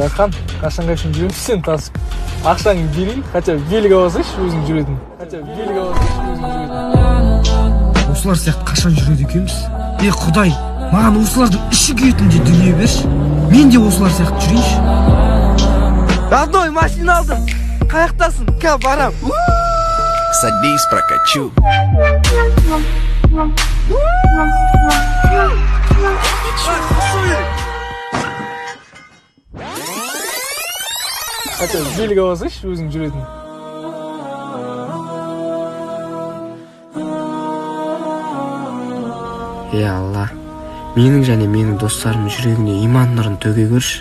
айткан, кашанга үчүн жүрөсүң сен тасып. Акчаңды берейин, хотя белге басыш өзүң жүрөдүң. Осылар сияқты қашан жүреді екенбіз? Құдай, маған осылардың іші күйетіндей дүние берші. Мен де осылар сияқты жүрейінші. Родной, машина алдым. Қаяқтасың? Ка барам. Садись, прокачу. Хотя белге басыш өзүң жүрөдүң. Алла, менің және менің достарымның жүрегіне иман нұрын төге көрші.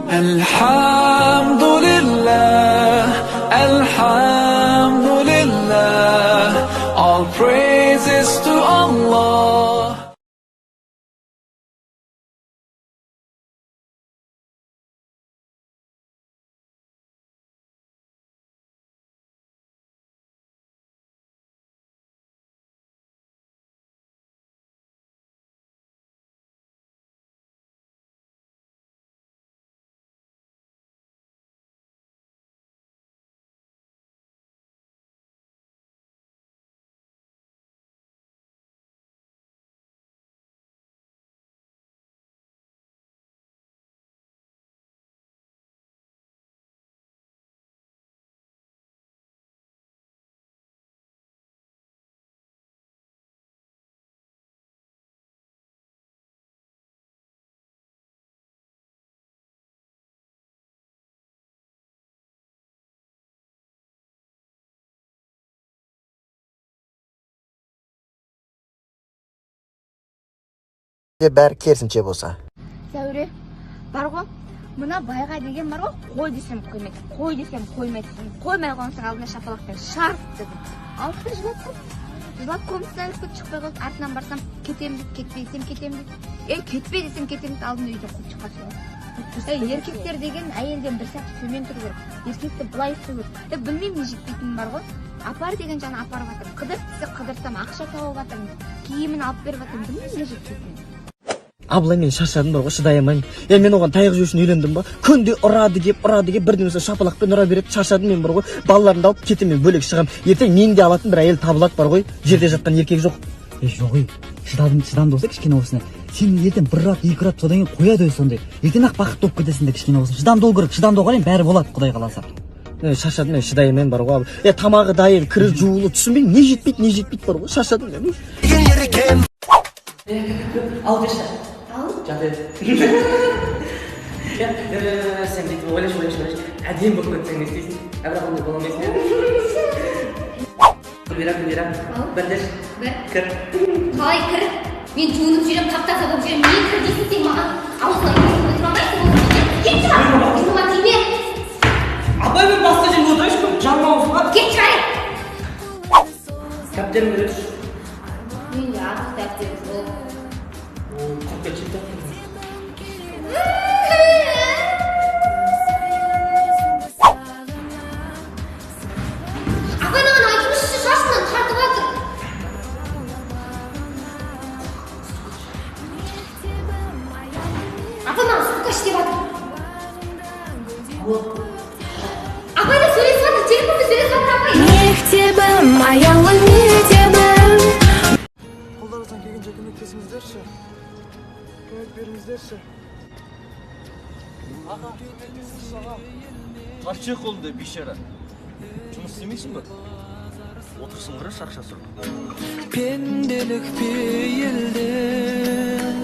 Alhamdulillah, alhamdulillah, all praises to Allah. Бәрі керісінше болса. Сәуре, бар ғой, мына байға деген бар ғой, қой десем қоймайды, қой десем қоймайды. Қоймай қонсың алдына шапалақпен шарт дедім. Алты жылап комнатадан шықпай қалды, артынан барсам, кетем дейді, кетпей десем кетем дейді. Кетпей десем кетем дейді, алдында үйден қуып шыққасын. Еркектер деген әйелден бір сәт төмен тұру керек. Еркекті былай ұстау керек. Білмеймін, не жетпейтінім бар ғой. Апар деген жаны апарып жатырмын. Қыдыр десе қыдырсам, ақша тауып жатырмын. Киімін алып беріп жатырмын. Білмеймін, не жетпейтінім. Абылай, мен шаршадым бар ғой, шыдай алмаймын. Мен оған таяқ жеу үшін үйлендім ба? Күнде ұрады кеп, бірден осы шапалақпен ұра береді, шаршадым мен бар ғой. Балаларымды алып кетемін, бөлек шығам. Ертең мен де алатын бір әйел табылады бар ғой. Жерде жатқан еркек жоқ. Жоқ, шыдамды болса кішкене осыны. Сен ертең бір рат, екі рат содан кейін қояды өз сондай. Ертең-ақ бақытты болып кетесің де кішкене осыны. Шыдамды болу керек, шыдамды болғаннан бәрі болады, Құдай қаласа. Шаршадым, мен шыдай алмаймын бар ғой. Тамағы дайын, кірі жуылы, түсінбеймін, не жетпейді бар ғой. Шаршадым мен. Ал берші. Жаты. Сен бүйтіп ойлаш. Әдем болып кетсең не істейсің? Бірақ ондай бола алмайсың. Күлбира. Бірдеш. Кір. Қалай кір? Мен жуынып жүрем, қаптаса болып жүрем. Не кір дейсің сен маған? Аузына отырмайсың ғой. Кетші ма? Жұма тиме. Абай мен басқа жерге отырайшы кім? Жанма ауызға. Кетші ай. Кәптерін көреш. Мен де артық дәптерім жоқ. Құп кетші. Ағайнаған айтыңызшы, шашынан тартып жатыр. Ағайнаған сука іштеп жатыр. Ағайна сөйлесіп жатыр, телефонда сөйлесіп жатыр ағай. Мектебім, аялы мектебім. Қолдарыңыздан келгенше көмектесіңіздерші. Көмек беріңіздерші. Аға, көмектесіңізші ағам. Қарчы қолды бейшара. Жұмыс істемейсің бе? Отырсың қараш ақша сұрап. Пенделік пейілден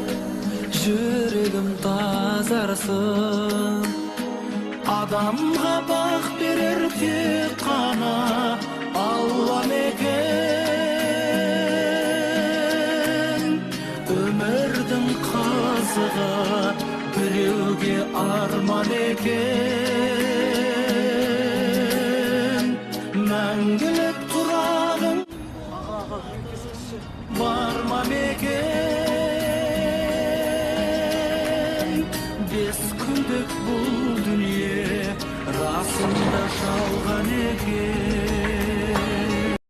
жүрегім тазарсын. Адамға бақ берер тек қана Алла мекен. Өмірдің қызығы біреуге арман екен. Мәңгілік тұрағың бар ма мекен? Бес күндік бұл дүние расында жалған екен.